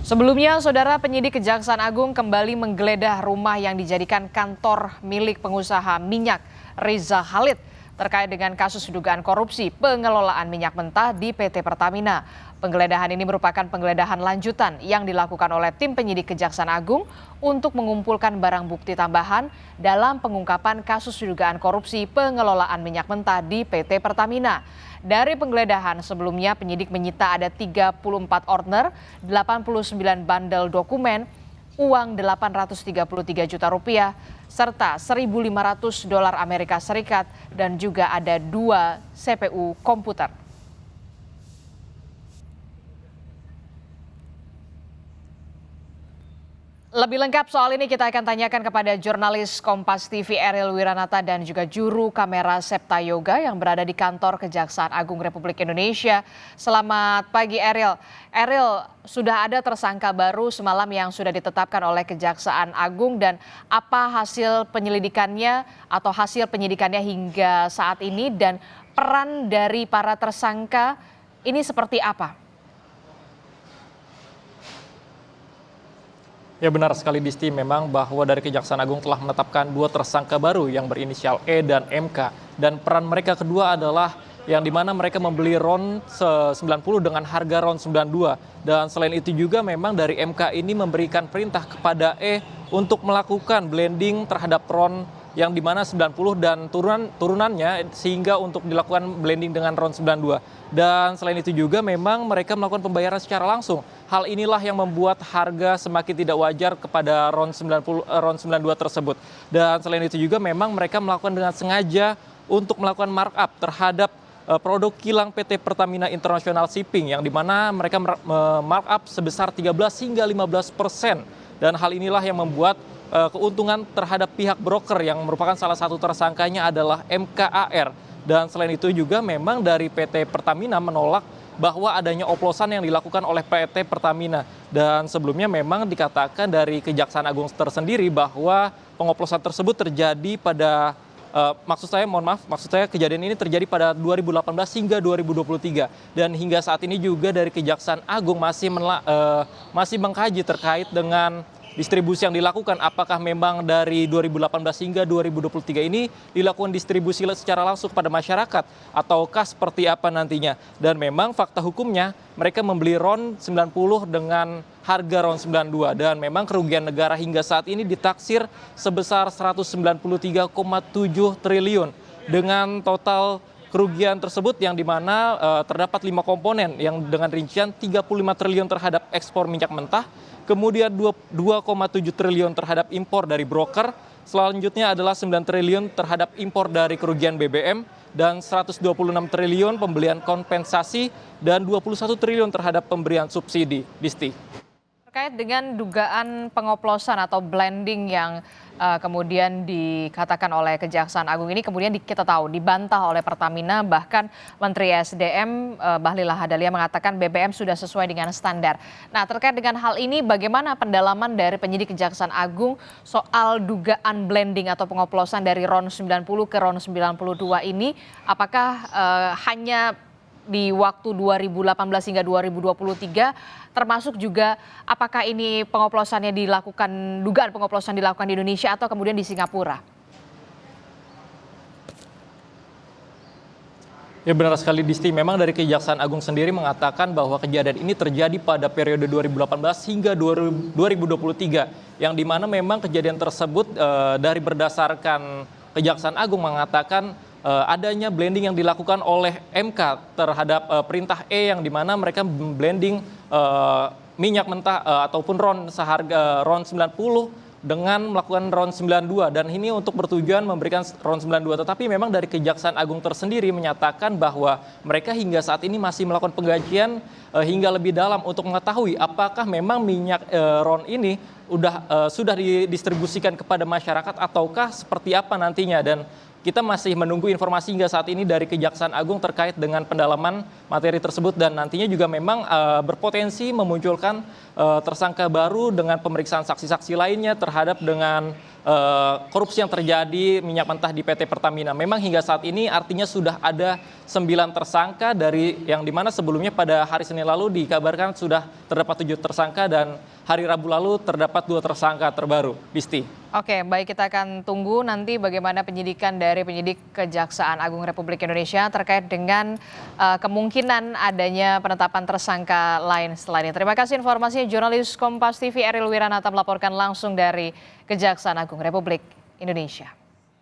Sebelumnya, Saudara penyidik Kejaksaan Agung kembali menggeledah rumah yang dijadikan kantor milik pengusaha minyak Reza Khalid terkait dengan kasus dugaan korupsi pengelolaan minyak mentah di PT Pertamina. Penggeledahan ini merupakan penggeledahan lanjutan yang dilakukan oleh tim penyidik Kejaksaan Agung untuk mengumpulkan barang bukti tambahan dalam pengungkapan kasus dugaan korupsi pengelolaan minyak mentah di PT Pertamina. Dari penggeledahan sebelumnya penyidik menyita ada 34 order, 89 bandel dokumen, uang 833 juta rupiah, serta 1.500 dolar Amerika Serikat dan juga ada 2 CPU komputer. Lebih lengkap soal ini kita akan tanyakan kepada jurnalis Kompas TV Eril Wiranata dan juga juru kamera Septa Yoga yang berada di kantor Kejaksaan Agung Republik Indonesia. Selamat pagi Eril. Eril, sudah ada tersangka baru semalam yang sudah ditetapkan oleh Kejaksaan Agung dan apa hasil penyelidikannya atau hasil penyidikannya hingga saat ini dan peran dari para tersangka ini seperti apa? Ya benar sekali Disti, memang bahwa dari Kejaksaan Agung telah menetapkan 2 tersangka baru yang berinisial E dan MK. Dan peran mereka kedua adalah yang dimana mereka membeli RON 90 dengan harga RON 92. Dan selain itu juga memang dari MK ini memberikan perintah kepada E untuk melakukan blending terhadap RON yang dimana 90 dan turunannya sehingga untuk dilakukan blending dengan RON 92. Dan selain itu juga memang mereka melakukan pembayaran secara langsung. Hal inilah yang membuat harga semakin tidak wajar kepada RON 92 tersebut. Dan selain itu juga memang mereka melakukan dengan sengaja untuk melakukan markup terhadap produk kilang PT Pertamina International Shipping yang dimana mereka markup sebesar 13 hingga 15%. Dan hal inilah yang membuat keuntungan terhadap pihak broker yang merupakan salah satu tersangkanya adalah MKAR. Dan selain itu juga memang dari PT Pertamina menolak bahwa adanya oplosan yang dilakukan oleh PT Pertamina. Dan sebelumnya memang dikatakan dari Kejaksaan Agung tersendiri bahwa pengoplosan tersebut terjadi pada maksud saya kejadian ini terjadi pada 2018 hingga 2023 dan hingga saat ini juga dari Kejaksaan Agung masih mengkaji terkait dengan distribusi yang dilakukan, apakah memang dari 2018 hingga 2023 ini dilakukan distribusi secara langsung kepada masyarakat ataukah seperti apa nantinya. Dan memang fakta hukumnya mereka membeli RON 90 dengan harga RON 92 dan memang kerugian negara hingga saat ini ditaksir sebesar 193,7 triliun dengan total kerugian tersebut yang dimana terdapat 5 komponen yang dengan rincian 35 triliun terhadap ekspor minyak mentah, kemudian 2,7 triliun terhadap impor dari broker, selanjutnya adalah 9 triliun terhadap impor dari kerugian BBM, dan 126 triliun pembelian kompensasi, dan 21 triliun terhadap pemberian subsidi. Disti. Terkait dengan dugaan pengoplosan atau blending yang kemudian dikatakan oleh Kejaksaan Agung ini kemudian kita tahu dibantah oleh Pertamina, bahkan Menteri SDM Bahlil Lahadalia mengatakan BBM sudah sesuai dengan standar. Nah, terkait dengan hal ini bagaimana pendalaman dari penyidik Kejaksaan Agung soal dugaan blending atau pengoplosan dari RON 90 ke RON 92 ini, apakah hanya di waktu 2018 hingga 2023, termasuk juga apakah ini pengoplosannya dilakukan, dugaan pengoplosan dilakukan di Indonesia atau kemudian di Singapura? Ya benar sekali Disti, memang dari Kejaksaan Agung sendiri mengatakan bahwa kejadian ini terjadi pada periode 2018 hingga 2023, yang dimana memang kejadian tersebut dari berdasarkan Kejaksaan Agung mengatakan adanya blending yang dilakukan oleh MK terhadap perintah E yang dimana mereka blending minyak mentah ataupun RON seharga RON 90 dengan melakukan RON 92 dan ini untuk bertujuan memberikan RON 92, tetapi memang dari Kejaksaan Agung tersendiri menyatakan bahwa mereka hingga saat ini masih melakukan pengkajian hingga lebih dalam untuk mengetahui apakah memang minyak RON ini sudah didistribusikan kepada masyarakat ataukah seperti apa nantinya. Dan kita masih menunggu informasi hingga saat ini dari Kejaksaan Agung terkait dengan pendalaman materi tersebut dan nantinya juga memang berpotensi memunculkan tersangka baru dengan pemeriksaan saksi-saksi lainnya terhadap dengan korupsi yang terjadi minyak mentah di PT Pertamina. Memang hingga saat ini artinya sudah ada 9 tersangka dari yang dimana sebelumnya pada hari Senin lalu dikabarkan sudah terdapat 7 tersangka dan hari Rabu lalu terdapat 2 tersangka terbaru. Bisti. Oke, baik, kita akan tunggu nanti bagaimana penyidikan dari penyidik Kejaksaan Agung Republik Indonesia terkait dengan kemungkinan adanya penetapan tersangka lain setelah ini. Terima kasih informasinya jurnalis Kompas TV Eril Wiranata melaporkan langsung dari Kejaksaan Agung Republik Indonesia.